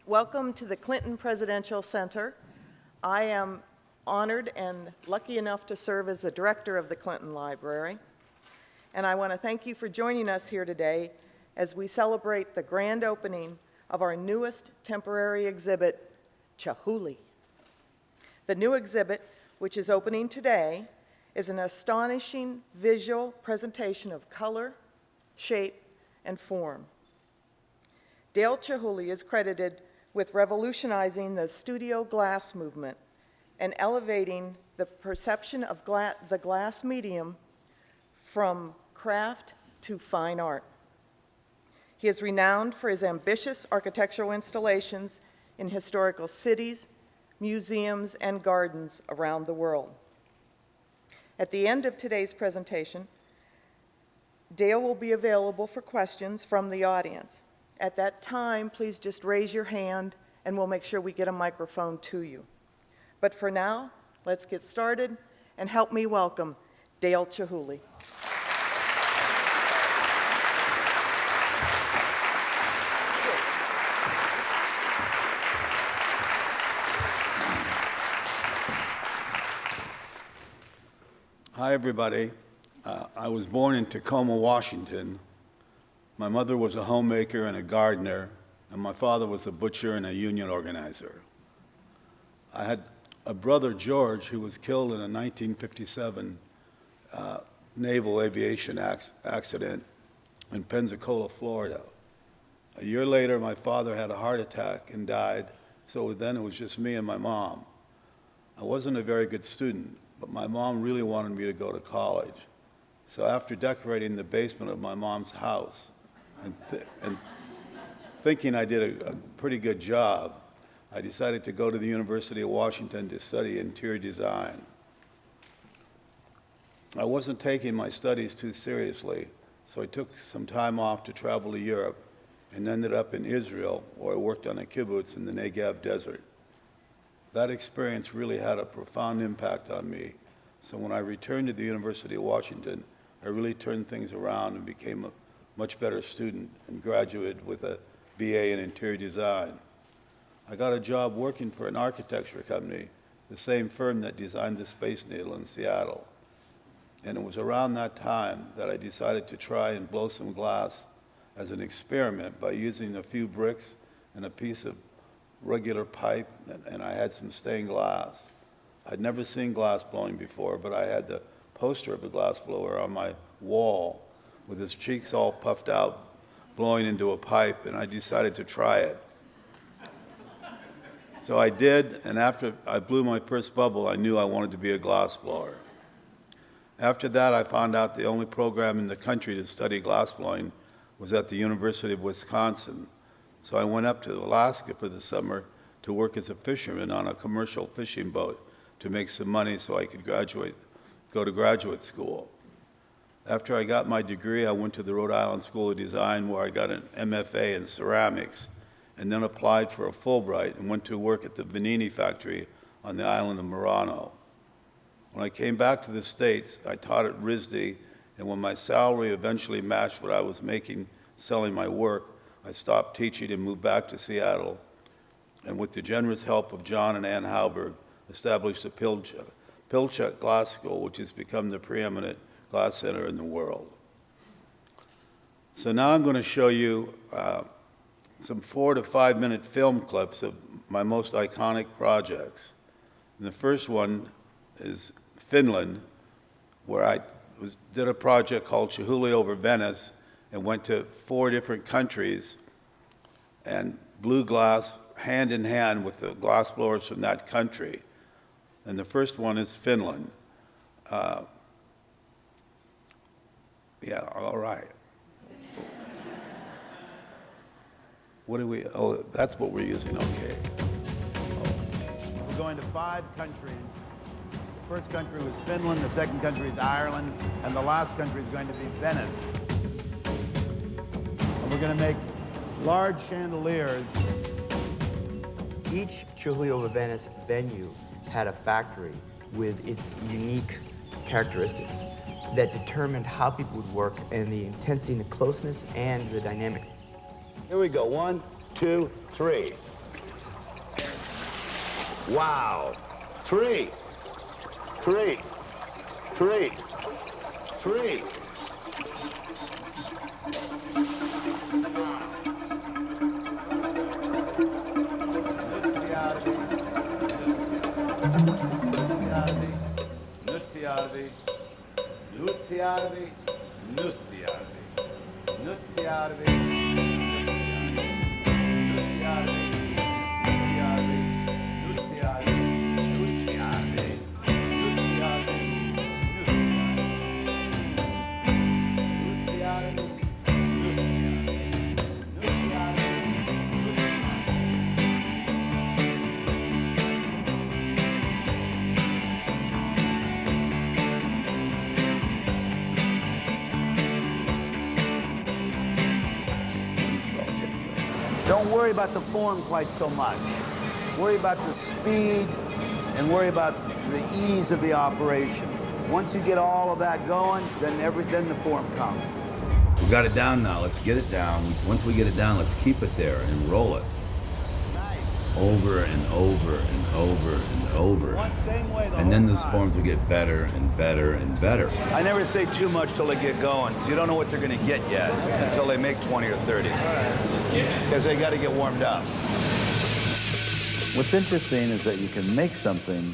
Welcome to the Clinton Presidential Center. I am honored and lucky enough to serve as the director of the Clinton Library. And I want to thank you for joining us here today as we celebrate the grand opening of our newest temporary exhibit, Chihuly. The new exhibit, which is opening today, is an astonishing visual presentation of color, shape, and form. Dale Chihuly is credited with revolutionizing the studio glass movement and elevating the perception of the glass medium from craft to fine art. He is renowned for his ambitious architectural installations in historical cities, museums, and gardens around the world. At the end of today's presentation, Dale will be available for questions from the audience. At that time, please just raise your hand and we'll make sure we get a microphone to you. But for now, let's get started and help me welcome Dale Chihuly. Hi, everybody. I was born in Tacoma, Washington. My mother was a homemaker and a gardener, and my father was a butcher and a union organizer. I had a brother, George, who was killed in a 1957 naval aviation accident in Pensacola, Florida. A year later, my father had a heart attack and died, so then it was just me and my mom. I wasn't a very good student, but my mom really wanted me to go to college. So after decorating the basement of my mom's house and thinking I did a pretty good job, I decided to go to the University of Washington to study interior design. I wasn't taking my studies too seriously, so I took some time off to travel to Europe and ended up in Israel, where I worked on a kibbutz in the Negev desert. That experience really had a profound impact on me. So when I returned to the University of Washington, I really turned things around and became a much better student and graduated with a BA in interior design. I got a job working for an architecture company, the same firm that designed the Space Needle in Seattle. And it was around that time that I decided to try and blow some glass as an experiment by using a few bricks and a piece of regular pipe, and I had some stained glass. I'd never seen glass blowing before, but I had the poster of a glass blower on my wall with his cheeks all puffed out, blowing into a pipe, and I decided to try it. So I did, and after I blew my first bubble, I knew I wanted to be a glass blower. After that, I found out the only program in the country to study glass blowing was at the University of Wisconsin. So I went up to Alaska for the summer to work as a fisherman on a commercial fishing boat to make some money so I could go to graduate school. After I got my degree, I went to the Rhode Island School of Design, where I got an MFA in ceramics, and then applied for a Fulbright and went to work at the Vanini factory on the island of Murano. When I came back to the States, I taught at RISD, and when my salary eventually matched what I was making selling my work, I stopped teaching and moved back to Seattle, and with the generous help of John and Ann Halberg, established the Pilchuck Glass School, which has become the preeminent glass center in the world. So now I'm going to show you some 4 to 5 minute film clips of my most iconic projects. And the first one is Finland, where I did a project called Chihuly over Venice and went to 4 different countries and blew glass hand in hand with the glass blowers from that country. And the first one is Finland. Yeah, all right. What do we, oh, that's what we're using, okay. We're going to 5 countries. The first country was Finland, the second country is Ireland, and the last country is going to be Venice. And we're going to make large chandeliers. Each Chihuly over Venice venue had a factory with its unique characteristics that determined how people would work and the intensity and the closeness and the dynamics. Here we go, 1, 2, 3. Wow. 3, 3, 3, 3. Don't worry about the form quite so much. Worry about the speed and worry about the ease of the operation. Once you get all of that going, then the form comes. We got it down now. Let's get it down. Once we get it down, let's keep it there and roll it. Nice. Over and over and over and over. Same way And then those forms will get better and better and better. I never say too much till they get going, because you don't know what they're going to get yet until they make 20 or 30. Because they got to get warmed up. What's interesting is that you can make something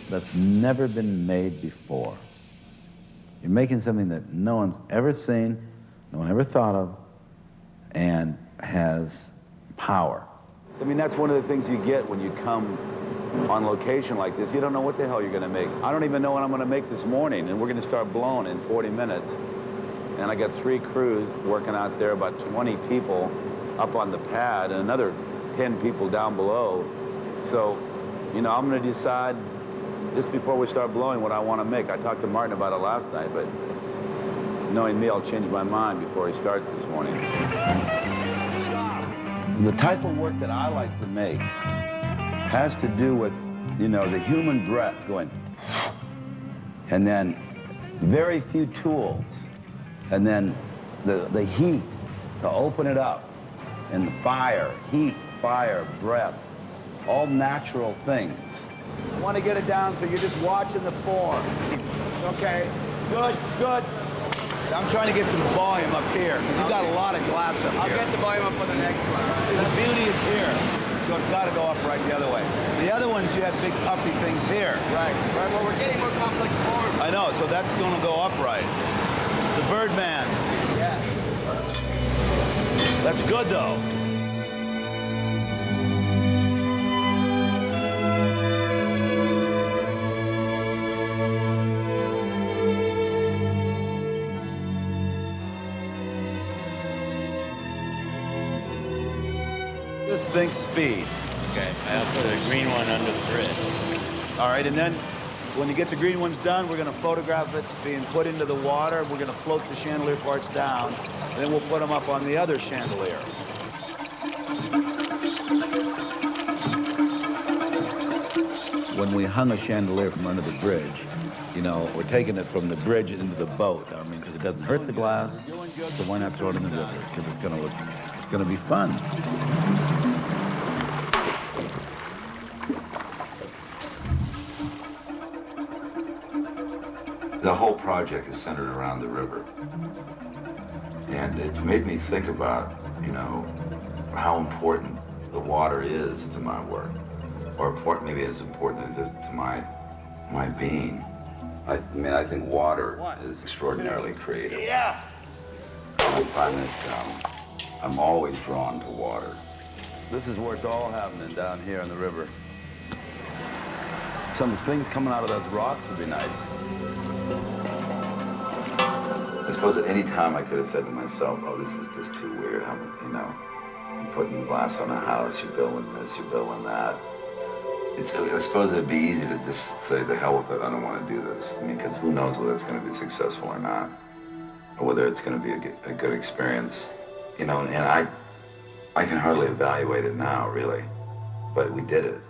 that's never been made before. You're making something that no one's ever seen, no one ever thought of, and has power. I mean, that's one of the things you get when you come on location like this. You don't know what the hell you're going to make. I don't even know what I'm going to make this morning, and we're going to start blowing in 40 minutes. And I got 3 crews working out there, about 20 people up on the pad, and another 10 people down below. So, you know, I'm going to decide just before we start blowing what I want to make. I talked to Martin about it last night, but knowing me, I'll change my mind before he starts this morning. The type of work that I like to make has to do with, you know, the human breath going, and then very few tools, and then the heat to open it up, and the fire, heat, fire, breath, all natural things. I want to get it down so you're just watching the form. Okay, good, it's good. I'm trying to get some volume up here. You've got a lot of glass up here. I'll get the volume up on the next one. The beauty is here, so it's got to go up right the other way. The other ones, you have big puffy things here. Right. Right. Well, we're getting more complex forms. I know, so that's going to go upright. The Birdman. Yeah. That's good, though. This thinks speed. Okay, I'll put a green one under the bridge. All right, and then when you get the green ones done, we're going to photograph it being put into the water. We're going to float the chandelier parts down, and then we'll put them up on the other chandelier. When we hung a chandelier from under the bridge, you know, we're taking it from the bridge into the boat. I mean, because it doesn't hurt the glass, so why not throw it in the river? Because it's going to be fun. The whole project is centered around the river. And it's made me think about, you know, how important the water is to my work. Or maybe as important as it is to my being. I mean, I think water is extraordinarily creative. Yeah. I find that I'm always drawn to water. This is where it's all happening, down here in the river. Some things coming out of those rocks would be nice. I suppose at any time I could have said to myself, oh, this is just too weird. You know, you're putting glass on a house, you're building this, you're building that. I suppose it'd be easy to just say, the hell with it, I don't want to do this. I mean, because who knows whether it's going to be successful or not, or whether it's going to be a good experience. You know, and I can hardly evaluate it now, really, but we did it.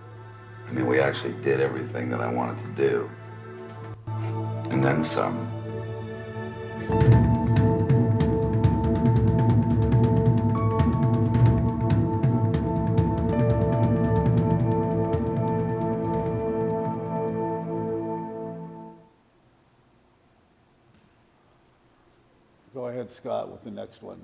I mean, we actually did everything that I wanted to do, and then some. ahead, Scott, with the next one.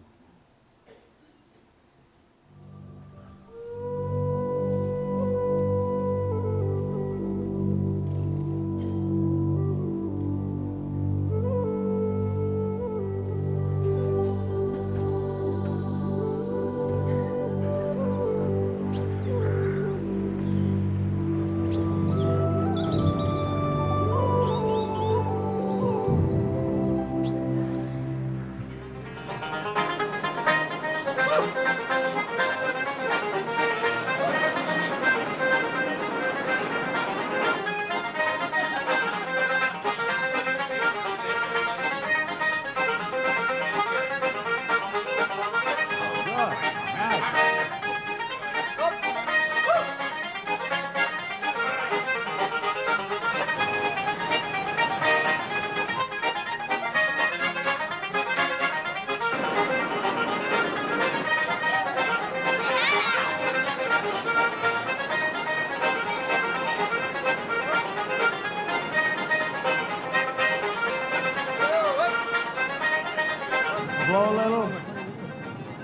Blow a little.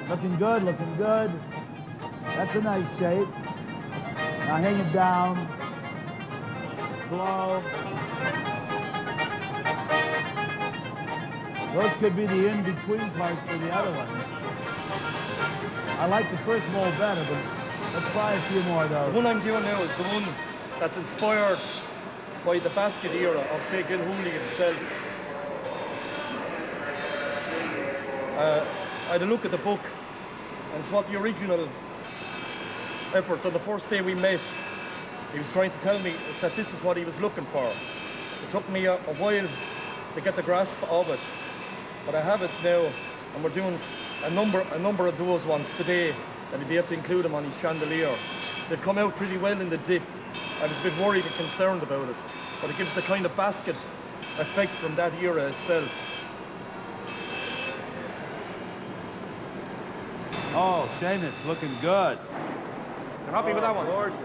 Looking good, looking good. That's a nice shape. Now hang it down. Blow. Those could be the in-between parts for the other ones. I like the first bowl better, but let's try a few more of those. The one I'm doing now is the one that's inspired by the basket era of, say, Chihuly himself. I had a look at the book, and it's what the original efforts on the first day we met, he was trying to tell me is that this is what he was looking for. It took me a while to get the grasp of it, but I have it now, and we're doing a number of those ones today, and he'll be able to include them on his chandelier. They've come out pretty well in the dip. I was a bit worried and concerned about it, but it gives the kind of basket effect from that era itself. Oh, Seamus, looking good. You're happy with that one? Gorgeous.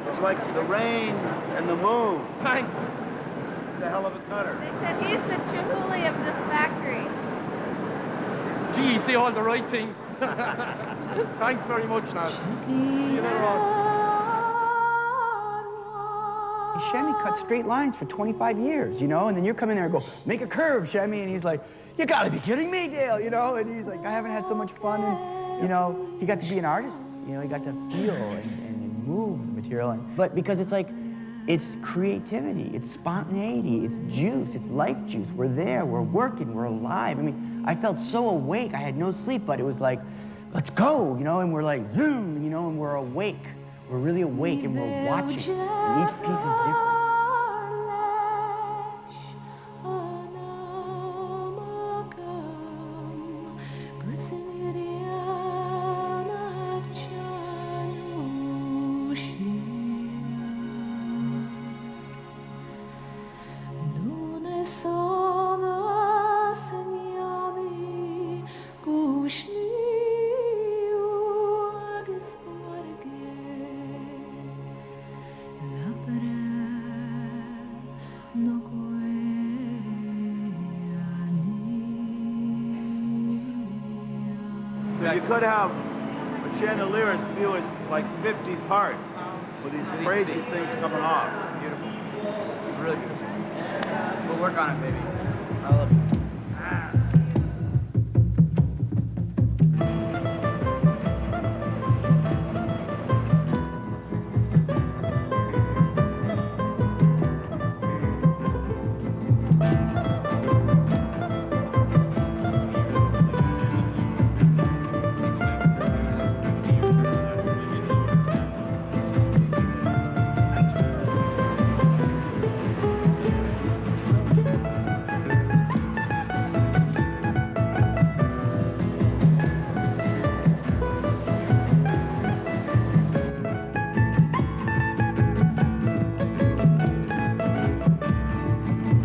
It's like the rain and the moon. Thanks. It's a hell of a cutter. They said he's the Chihuly of this factory. Gee, you say all the right things. Thanks very much, lads. See you later on. Shemmy cut straight lines for 25 years, you know, and then you come in there and go, make a curve, Shemmy, and he's like, you gotta be kidding me, Dale, you know, and he's like, I haven't had so much fun, and, you know, he got to be an artist, you know, he got to feel and move the material, but because it's like, it's creativity, it's spontaneity, it's juice, it's life juice, we're there, we're working, we're alive. I mean, I felt so awake, I had no sleep, but it was like, let's go, you know, and we're like, zoom, you know, and we're awake. We're really awake and we're watching, and each piece is different. So you could have a chandelier as few as like 50 parts with these crazy things coming off. Beautiful. Really beautiful. We'll work on it, baby. I love you.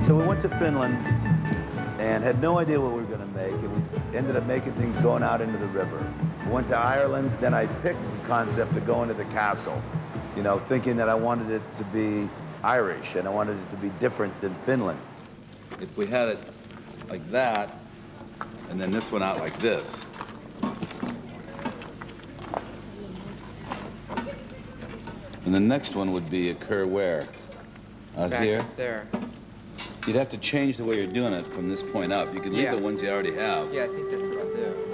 So we went to Finland and had no idea what we were going to make, and we ended up making things going out into the river. We went to Ireland, then I picked the concept of going to the castle, you know, thinking that I wanted it to be Irish and I wanted it to be different than Finland. If we had it like that, and then this one out like this. And the next one would be occur where? Out Back here? up there. You'd have to change the way you're doing it from this point up. You can leave the ones you already have. Yeah, I think that's what I'll do.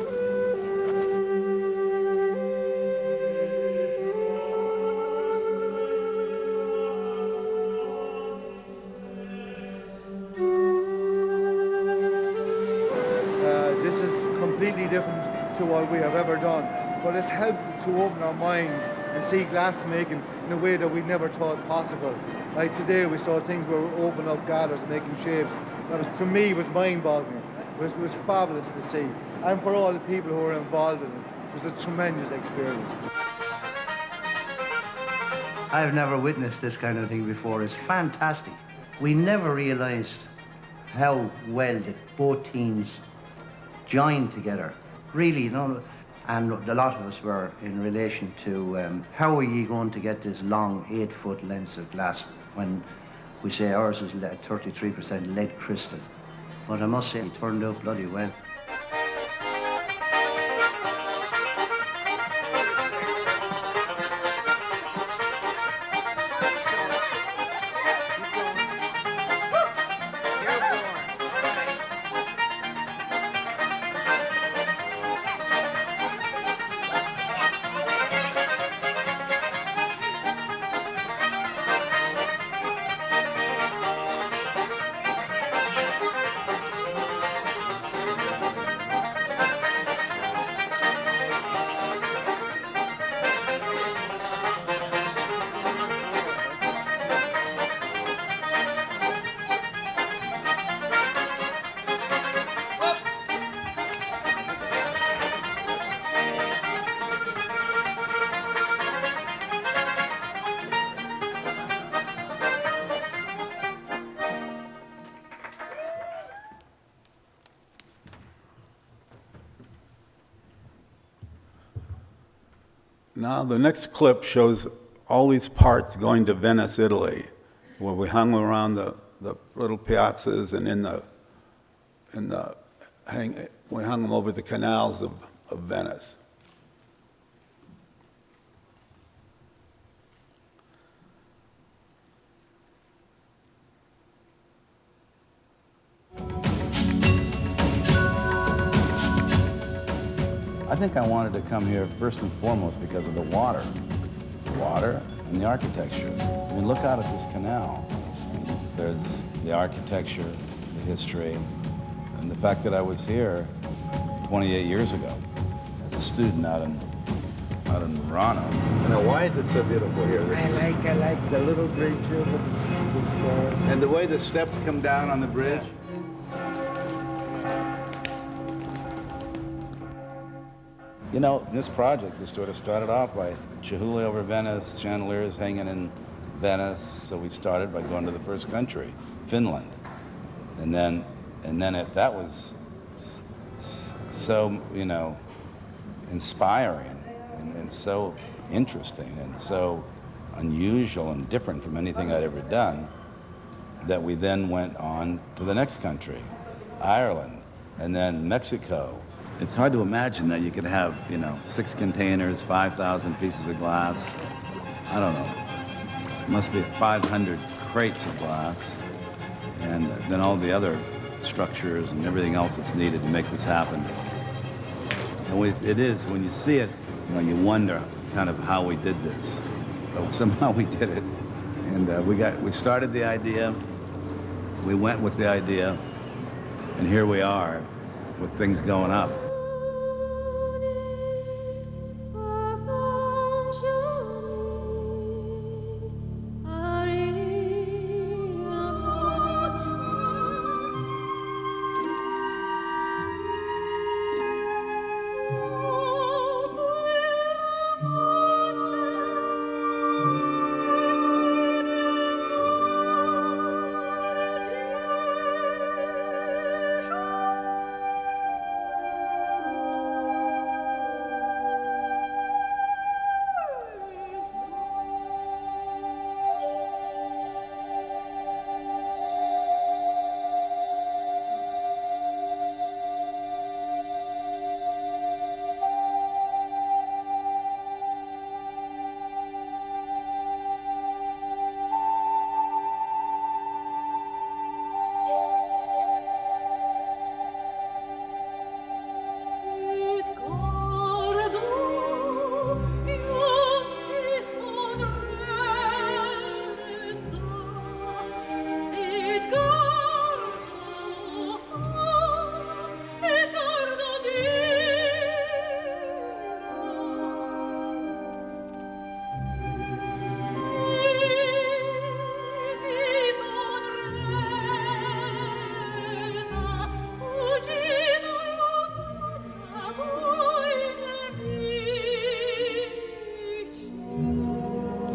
This is completely different to what we have ever done, but it's helped to open our minds and see glass making in a way that we never thought possible. Like today we saw things where we opened up gathers making shapes. That was, to me, was mind-boggling. It was fabulous to see. And for all the people who were involved in it, it was a tremendous experience. I've never witnessed this kind of thing before. It's fantastic. We never realized how well that both teams joined together. Really, you know, and a lot of us were in relation to how are you going to get this long 8-foot lengths of glass when we say ours is 33% lead crystal. But I must say, it turned out bloody well. Now, the next clip shows all these parts going to Venice, Italy, where we hung around the little piazzas and we hung them over the canals of Venice. I think I wanted to come here first and foremost because of the water. The water and the architecture. I mean, look out at this canal. There's the architecture, the history, and the fact that I was here 28 years ago as a student out in Toronto. Now, why is it so beautiful here? I like the little bridge here with the stars. And the way the steps come down on the bridge. You know, this project just sort of started off by Chihuly over Venice, chandeliers hanging in Venice. So we started by going to the first country, Finland. And then that was so, you know, inspiring and so interesting and so unusual and different from anything I'd ever done that we then went on to the next country, Ireland, and then Mexico. It's hard to imagine that you could have, you know, 6 containers, 5,000 pieces of glass. I don't know. It must be 500 crates of glass. And then all the other structures and everything else that's needed to make this happen. And it is, when you see it, you know, you wonder kind of how we did this. But somehow we did it. And we started the idea, we went with the idea, and here we are with things going up.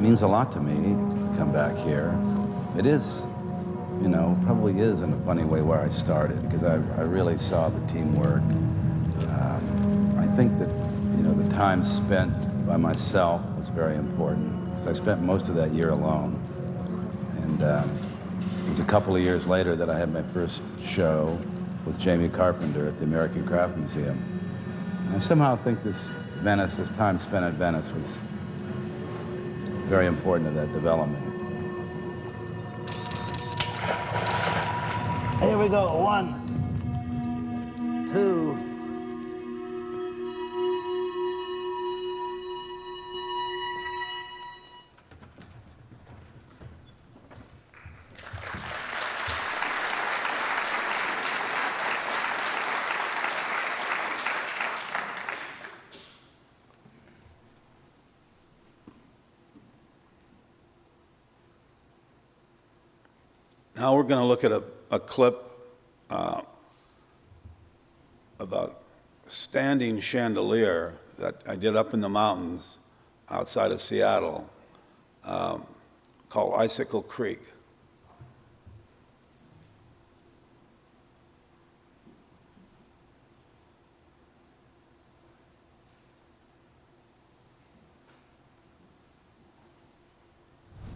means a lot to me to come back here. It is, you know, probably is in a funny way where I started, because I really saw the teamwork. I think that, you know, the time spent by myself was very important, because I spent most of that year alone. And it was a couple of years later that I had my first show with Jamie Carpenter at the American Craft Museum. And I somehow think this Venice, this time spent at Venice, was very important to that development. Here we go, 1, 2. Now we're going to look at a clip about a standing chandelier that I did up in the mountains outside of Seattle called Icicle Creek.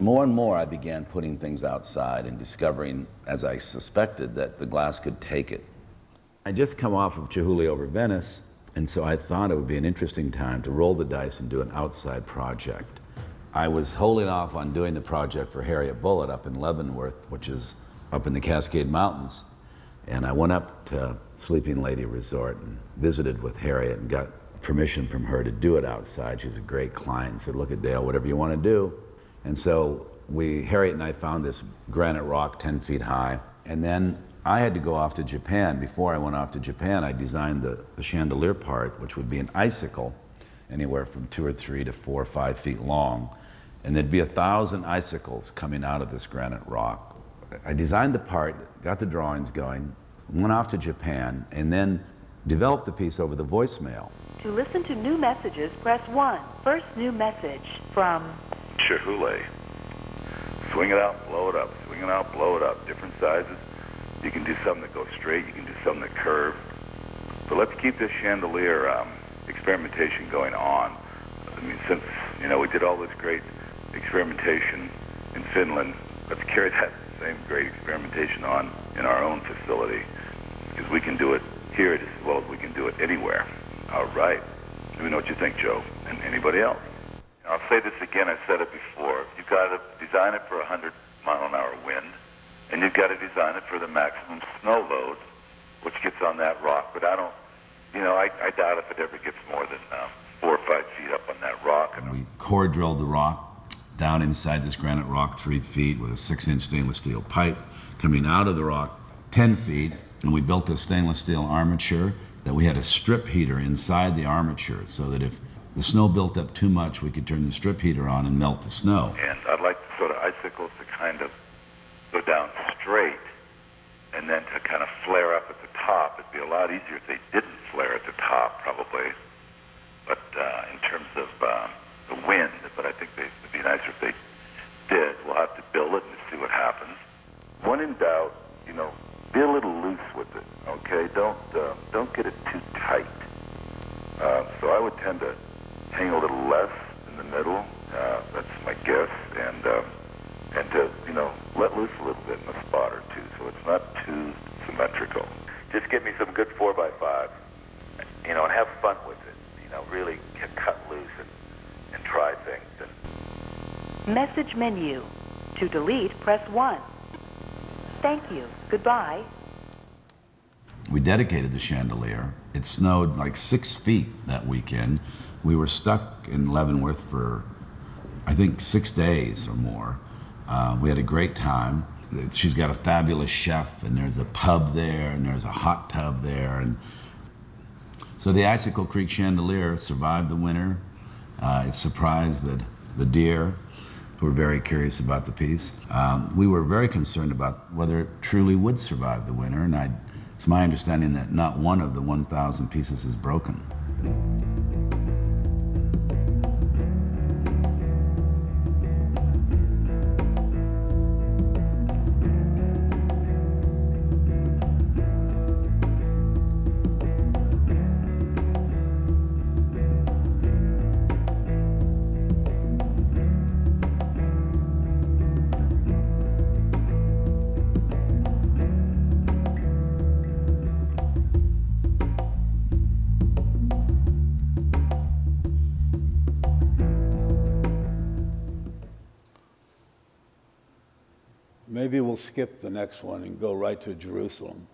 More and more I began putting things outside and discovering, as I suspected, that the glass could take it. I just come off of Chihuly over Venice, and so I thought it would be an interesting time to roll the dice and do an outside project. I was holding off on doing the project for Harriet Bullitt up in Leavenworth, which is up in the Cascade Mountains, and I went up to Sleeping Lady Resort and visited with Harriet and got permission from her to do it outside. She's a great client and said, "Look at Dale, whatever you want to do." And so Harriet and I found this granite rock 10 feet high. And then I had to go off to Japan. Before I went off to Japan, I designed the chandelier part, which would be an icicle, anywhere from 2 or 3 to 4 or 5 feet long. And there'd be 1,000 icicles coming out of this granite rock. I designed the part, got the drawings going, went off to Japan, and then developed the piece over the voicemail. To listen to new messages, press 1. First new message from Chihuly. Swing it out, blow it up. Swing it out, blow it up. Different sizes. You can do something that goes straight. You can do something that curves. But let's keep this chandelier experimentation going on. I mean, since, you know, we did all this great experimentation in Finland, let's carry that same great experimentation on in our own facility, because we can do it here just as well as we can do it anywhere. All right. Let me know what you think, Joe, and anybody else. I'll say this again, I've said it before. You've got to design it for 100-mile-an-hour wind, and you've got to design it for the maximum snow load, which gets on that rock. But I don't, you know, I doubt if it ever gets more than 4 or 5 feet up on that rock. And we core drilled the rock down inside this granite rock 3 feet with a 6-inch stainless steel pipe coming out of the rock 10 feet, and we built this stainless steel armature that we had a strip heater inside the armature, so that if the snow built up too much, we could turn the strip heater on and melt the snow. And I'd like the sort of icicles to kind of go down straight and then to kind of flare up at the top. It'd be a lot easier if they didn't flare at the top, probably. But in terms of the wind, but I think it'd be nicer if they did. We'll have to build it and see what happens. When in doubt, you know, be a little loose with it, okay? Don't get it too tight. So I would tend to hang a little less in the middle. That's my guess, and to, you know, let loose a little bit in a spot or two, so it's not too symmetrical. Just give me some good 4x5, you know, and have fun with it. You know, really cut loose and try things. message menu. To delete, press 1. Thank you. Goodbye. We dedicated the chandelier. It snowed like 6 feet that weekend. We were stuck in Leavenworth for, I think, 6 days or more. We had a great time. She's got a fabulous chef, and there's a pub there, and there's a hot tub there. And so the Icicle Creek chandelier survived the winter. It surprised the deer, who were very curious about the piece. We were very concerned about whether it truly would survive the winter, and it's my understanding that not one of the 1,000 pieces is broken. Maybe we'll skip the next one and go right to Jerusalem.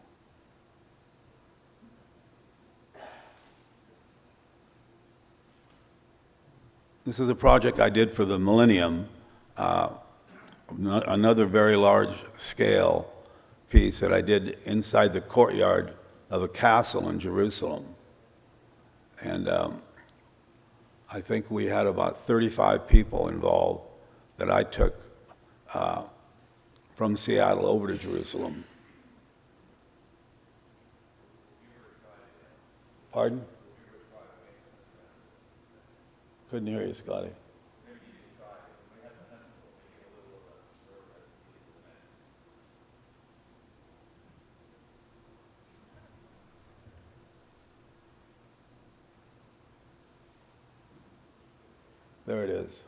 This is a project I did for the Millennium, another very large scale piece that I did inside the courtyard of a castle in Jerusalem. And I think we had about 35 people involved that I took from Seattle over to Jerusalem. Pardon? Couldn't hear you, Scotty. There it is.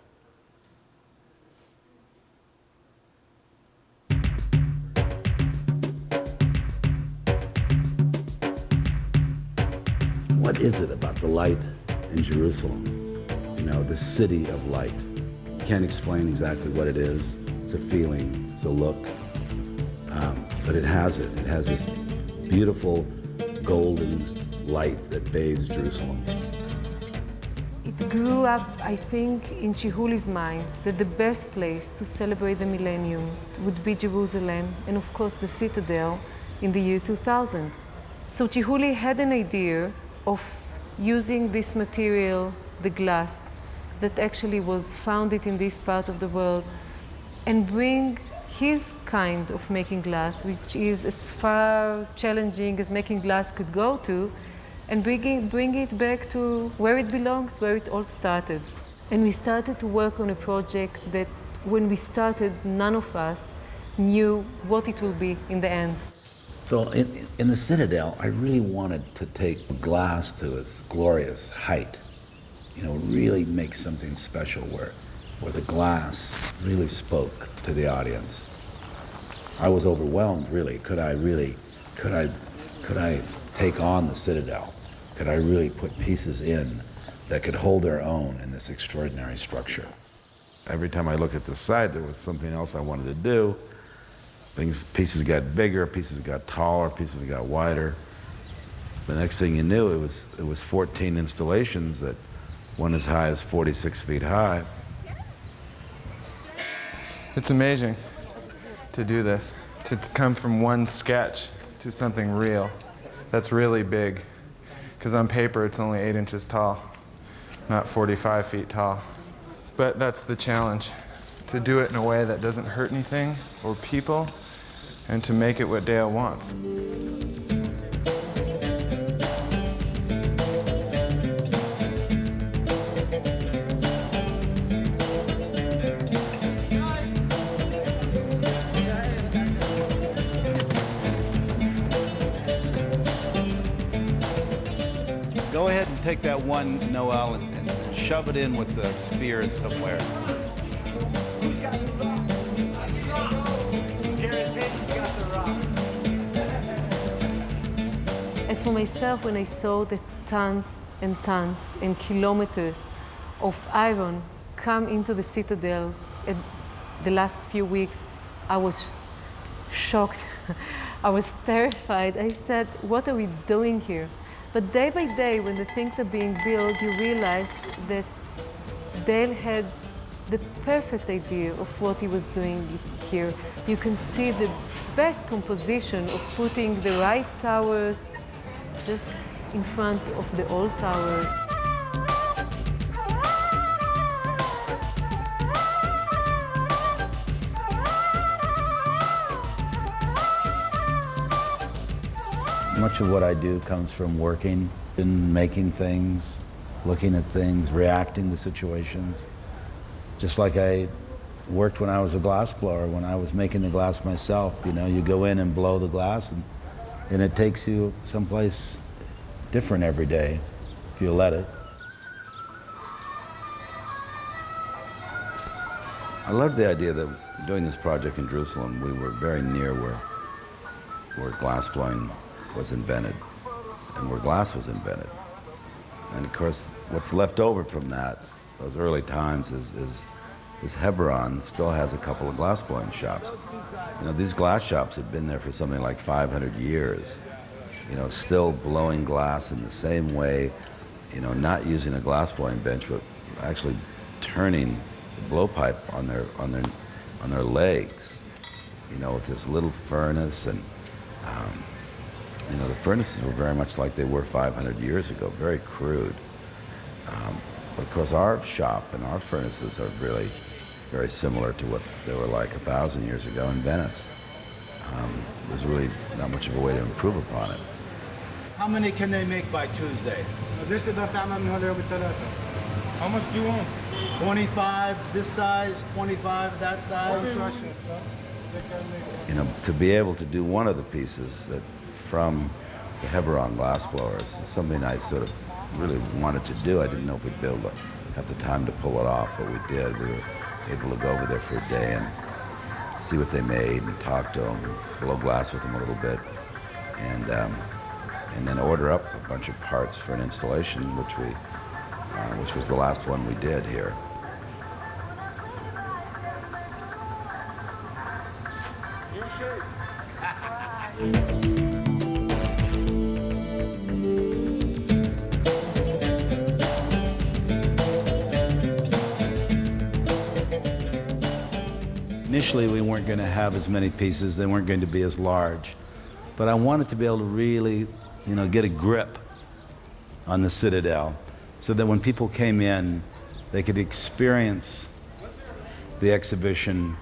What is it about the light in Jerusalem? You know, the city of light. Can't explain exactly what it is. It's a feeling, it's a look. But it has it. It has this beautiful golden light that bathes Jerusalem. It grew up, I think, in Chihuly's mind that the best place to celebrate the millennium would be Jerusalem and, of course, the Citadel in the year 2000. So Chihuly had an idea of using this material, the glass, that actually was founded in this part of the world, and bring his kind of making glass, which is as far challenging as making glass could go to, and bring it back to where it belongs, where it all started. And we started to work on a project that, when we started, none of us knew what it will be in the end. So in the Citadel, I really wanted to take glass to its glorious height. You know, really make something special where the glass really spoke to the audience. I was overwhelmed, really. Could I take on the Citadel? Could I really put pieces in that could hold their own in this extraordinary structure? Every time I looked at the site, there was something else I wanted to do. Pieces got bigger, pieces got taller, pieces got wider. The next thing you knew, it was 14 installations that went as high as 46 feet high. It's amazing to do this, to come from one sketch to something real. That's really big, because on paper it's only 8 inches tall, not 45 feet tall. But that's the challenge, to do it in a way that doesn't hurt anything or people, and to make it what Dale wants. Go ahead and take that one, Noel, and shove it in with the spears somewhere. As for myself, when I saw the tons and tons and kilometers of iron come into the Citadel in the last few weeks, I was shocked. I was terrified. I said, what are we doing here? But day by day, when the things are being built, you realize that Dale had the perfect idea of what he was doing here. You can see the best composition of putting the right towers just in front of the old towers. Much of what I do comes from working and making things, looking at things, reacting to situations. Just like I worked when I was a glass blower, when I was making the glass myself. You know, you go in and blow the glass, and it takes you someplace different every day, if you let it. I love the idea that doing this project in Jerusalem, we were very near where glass blowing was invented and where glass was invented. And of course, what's left over from that, those early times, is this Hebron still has a couple of glassblowing shops. You know, these glass shops have been there for something like 500 years. You know, still blowing glass in the same way, you know, not using a glassblowing bench, but actually turning the blowpipe on their legs, you know, with this little furnace. And you know, the furnaces were very much like they were 500 years ago, very crude. But of course, our shop and our furnaces are really very similar to what they were like 1,000 years ago in Venice. There's really not much of a way to improve upon it. How many can they make by Tuesday? How much do you want? 25 this size, 25 that size. You know, to be able to do one of the pieces that from the Hebron glassblowers is something I sort of really wanted to do. I didn't know if we'd be able to have the time to pull it off, but we did. We were able to go over there for a day and see what they made and talk to them, blow glass with them a little bit, and then order up a bunch of parts for an installation, which was the last one we did here. Initially, we weren't going to have as many pieces. They weren't going to be as large. But I wanted to be able to really, you know, get a grip on the Citadel so that when people came in, they could experience the exhibition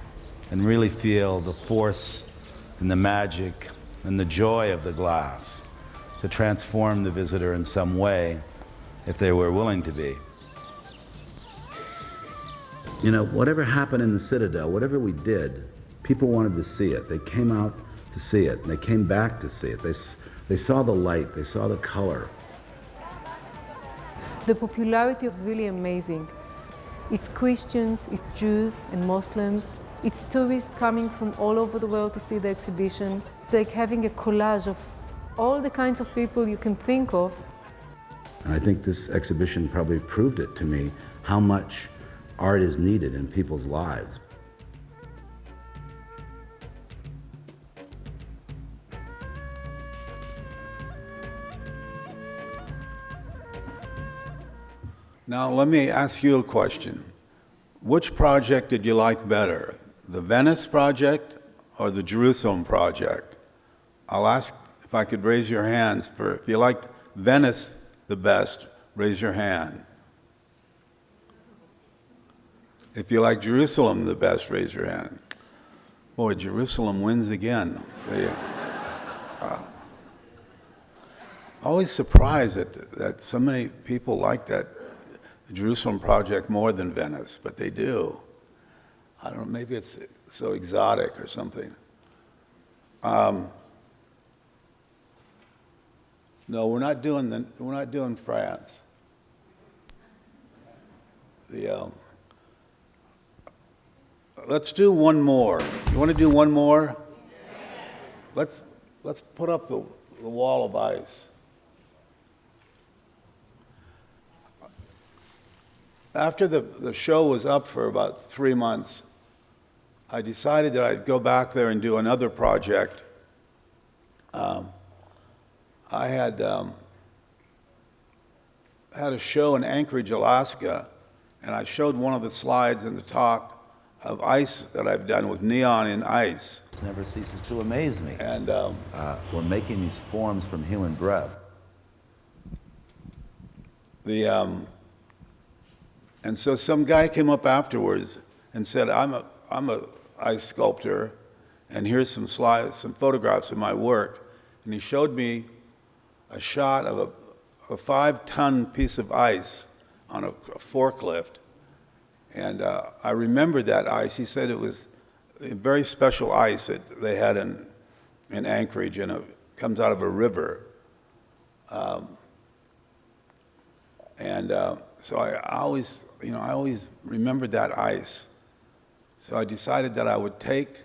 and really feel the force and the magic and the joy of the glass to transform the visitor in some way if they were willing to be. You know, whatever happened in the Citadel, whatever we did, people wanted to see it. They came out to see it, and they came back to see it. They saw the light, they saw the color. The popularity is really amazing. It's Christians, it's Jews and Muslims. It's tourists coming from all over the world to see the exhibition. It's like having a collage of all the kinds of people you can think of. And I think this exhibition probably proved it to me, how much art is needed in people's lives. Now, let me ask you a question. Which project did you like better, the Venice project or the Jerusalem project? I'll ask if I could raise your hands for, if you liked Venice the best, raise your hand. If you like Jerusalem the best, raise your hand. Boy, Jerusalem wins again. Always surprised that so many people like that Jerusalem project more than Venice, but they do. I don't know, maybe it's so exotic or something. No, we're not doing France. Let's do one more. You want to do one more? Let's put up the wall of ice. After the show was up for about 3 months, I decided that I'd go back there and do another project. I had a show in Anchorage, Alaska, and I showed one of the slides in the talk of ice that I've done with neon in ice. It never ceases to amaze me. And we're making these forms from human breath. And so some guy came up afterwards and said, I'm a ice sculptor, and here's some slides, some photographs of my work. And he showed me a shot of a 5-ton piece of ice on a forklift. And I remember that ice. He said it was a very special ice that they had in Anchorage, and it comes out of a river. So I always remembered that ice. So I decided that I would take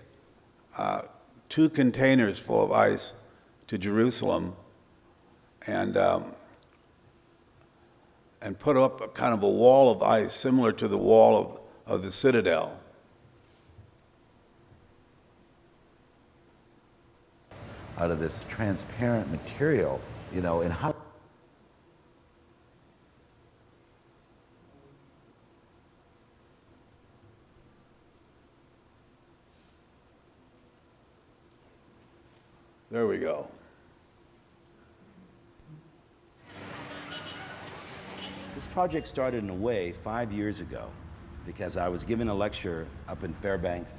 2 containers full of ice to Jerusalem and put up a kind of a wall of ice similar to the wall of the Citadel. Out of this transparent material, you know, and how There we go. this project started in a way 5 years ago because I was giving a lecture up in Fairbanks,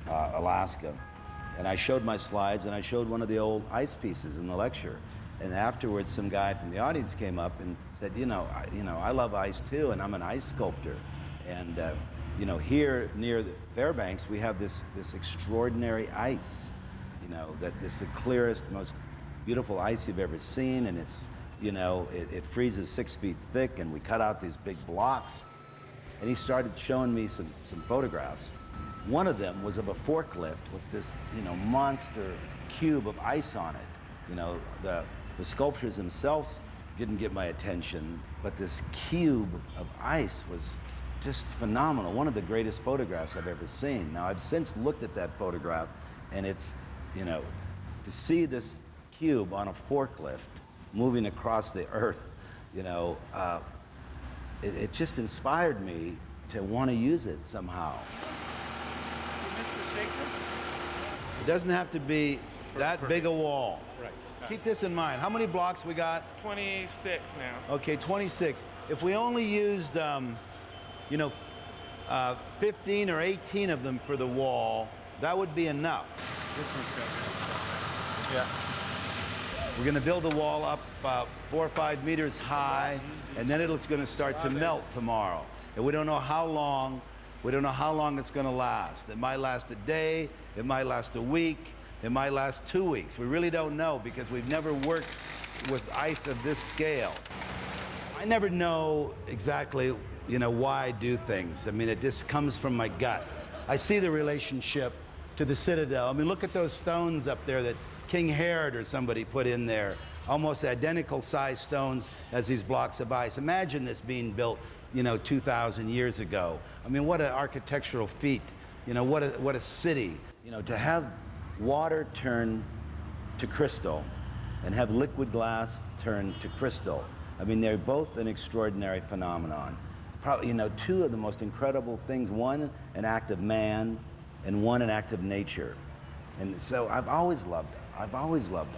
Alaska, and I showed my slides and I showed one of the old ice pieces in the lecture. And afterwards, some guy from the audience came up and said, you know, I love ice too, and I'm an ice sculptor. And you know, here near the Fairbanks, we have this extraordinary ice. You know, that is the clearest, most beautiful ice you've ever seen, and it's, you know, it freezes 6 feet thick, and we cut out these big blocks. And he started showing me some photographs. One of them was of a forklift with this, you know, monster cube of ice on it. You know, the sculptures themselves didn't get my attention, but this cube of ice was just phenomenal. One of the greatest photographs I've ever seen. Now, I've since looked at that photograph, and it's, you know, to see this cube on a forklift moving across the earth, you know, it just inspired me to want to use it somehow. It doesn't have to be that big a wall. Right. Keep this in mind. How many blocks we got? 26 now. Okay, 26. If we only used, you know, 15 or 18 of them for the wall, that would be enough. This one's good. Yeah. We're going to build the wall up 4 or 5 meters high, and then it's going to start to melt tomorrow. And we don't know how long. We don't know how long it's going to last. It might last a day. It might last a week. It might last 2 weeks. We really don't know because we've never worked with ice of this scale. I never know exactly, you know, why I do things. I mean, it just comes from my gut. I see the relationship to the Citadel. I mean, look at those stones up there that King Herod or somebody put in there. Almost identical size stones as these blocks of ice. Imagine this being built, you know, 2,000 years ago. I mean, what an architectural feat. You know, what a city. You know, to have water turn to crystal and have liquid glass turn to crystal. I mean, they're both an extraordinary phenomenon. Probably, you know, two of the most incredible things, one an act of man and one an act of nature. And so I've always loved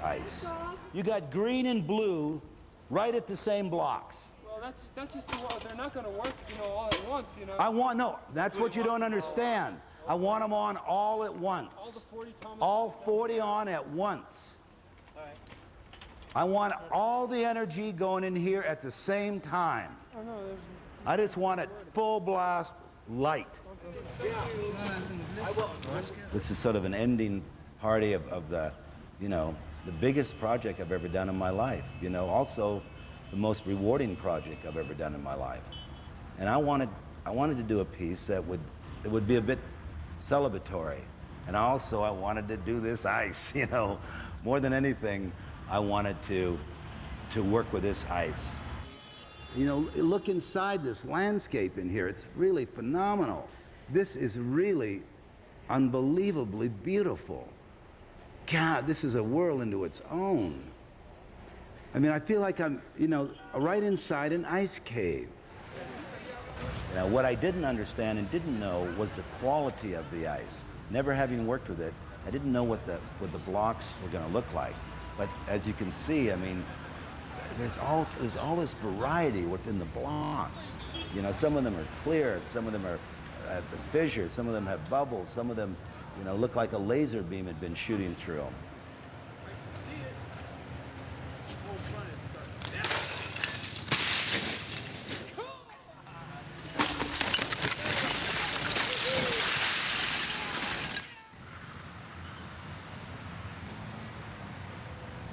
ice. You got green and blue right at the same blocks. Well, that's just the wall. They're not going to work, you know, all at once, you know. No, that's what you don't understand. I want them on all at once. All 40 on at once. All right. I want all the energy going in here at the same time. Oh, no, I just want it full blast light. This is sort of an ending party of the, you know, the biggest project I've ever done in my life. You know, also the most rewarding project I've ever done in my life. And I wanted to do a piece that would be a bit celebratory. And also I wanted to do this ice, you know. More than anything, I wanted to work with this ice. You know, look inside this landscape in here. It's really phenomenal. This is really unbelievably beautiful. God, this is a world into its own. I mean, I feel like I'm, you know, right inside an ice cave. You know, what I didn't understand and didn't know was the quality of the ice. Never having worked with it, I didn't know what the blocks were going to look like. But as you can see, I mean, there's all this variety within the blocks. You know, some of them are clear, some of them are at the fissures, some of them have bubbles, some of them, you know, look like a laser beam had been shooting through them.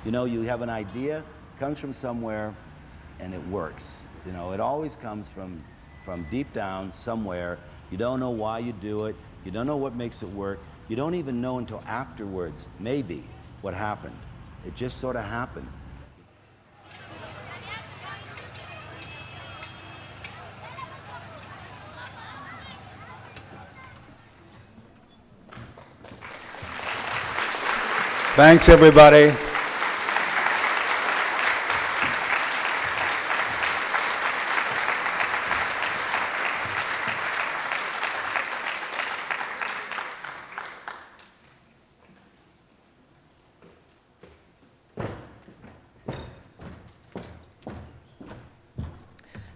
You know, you have an idea, comes from somewhere, and it works. You know, it always comes from deep down somewhere. You don't know why you do it. You don't know what makes it work. You don't even know until afterwards, maybe, what happened. It just sort of happened. Thanks, everybody.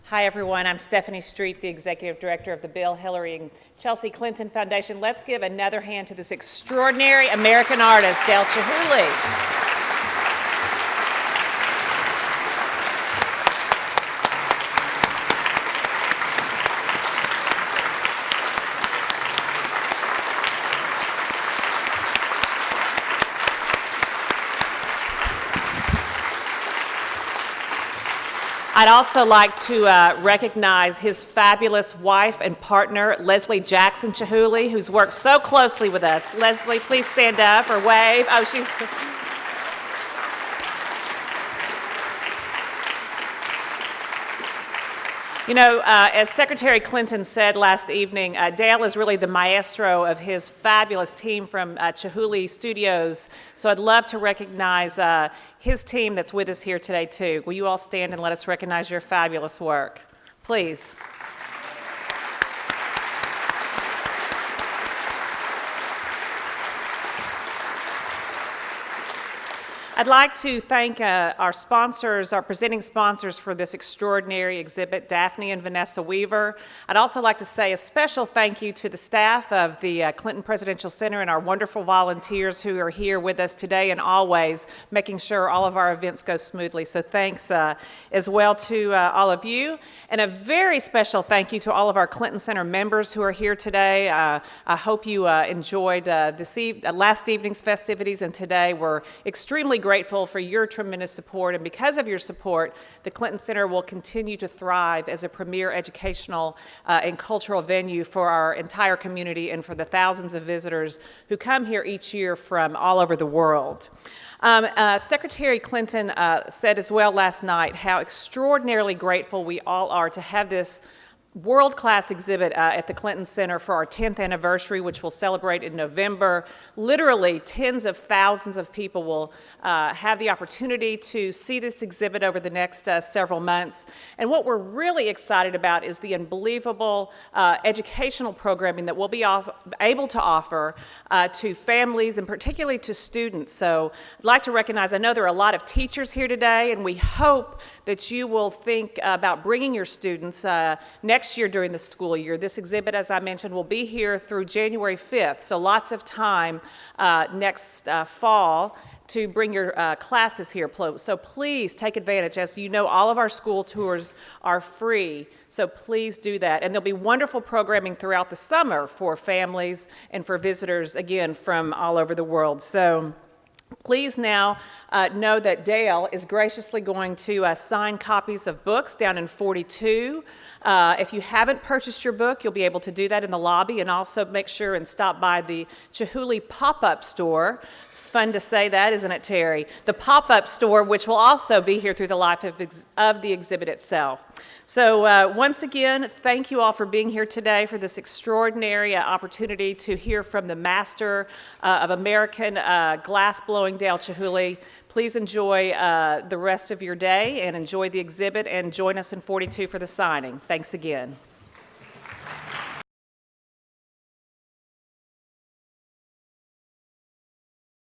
Hi, everyone. I'm Stephanie Street, the Executive Director of the Bill, Hillary, and Chelsea Clinton Foundation. Let's give another hand to this extraordinary American artist, Dale Chihuly. I'd also like to recognize his fabulous wife and partner, Leslie Jackson Chihuly, who's worked so closely with us. Leslie, please stand up or wave. Oh, she's... You know, as Secretary Clinton said last evening, Dale is really the maestro of his fabulous team from Chihuly Studios. So I'd love to recognize his team that's with us here today, too. Will you all stand and let us recognize your fabulous work? Please. I'd like to thank our sponsors, our presenting sponsors for this extraordinary exhibit, Daphne and Vanessa Weaver. I'd also like to say a special thank you to the staff of the Clinton Presidential Center and our wonderful volunteers who are here with us today and always making sure all of our events go smoothly. So thanks as well to all of you. And a very special thank you to all of our Clinton Center members who are here today. I hope you enjoyed last evening's festivities and today. We're extremely grateful for your tremendous support, and because of your support, the Clinton Center will continue to thrive as a premier educational and cultural venue for our entire community and for the thousands of visitors who come here each year from all over the world. Secretary Clinton said as well last night how extraordinarily grateful we all are to have this world-class exhibit at the Clinton Center for our 10th anniversary, which we'll celebrate in November. Literally, tens of thousands of people will have the opportunity to see this exhibit over the next several months. And what we're really excited about is the unbelievable educational programming that we'll be able to offer to families and particularly to students. So I'd like to recognize, I know there are a lot of teachers here today, and we hope that you will think about bringing your students next year during the school year. This exhibit, as I mentioned, will be here through January 5th, so lots of time next fall to bring your classes here. So please take advantage. As you know, all of our school tours are free, so please do that. And there'll be wonderful programming throughout the summer for families and for visitors, again, from all over the world. So please now know that Dale is graciously going to sign copies of books down in 42. If you haven't purchased your book, you'll be able to do that in the lobby, and also make sure and stop by the Chihuly pop-up store. It's fun to say that, isn't it, Terry? The pop-up store, which will also be here through the life of the exhibit itself. So once again, thank you all for being here today for this extraordinary opportunity to hear from the master of American glass-blowing, Dale Chihuly. Please enjoy the rest of your day and enjoy the exhibit, and join us in 42 for the signing. Thanks again.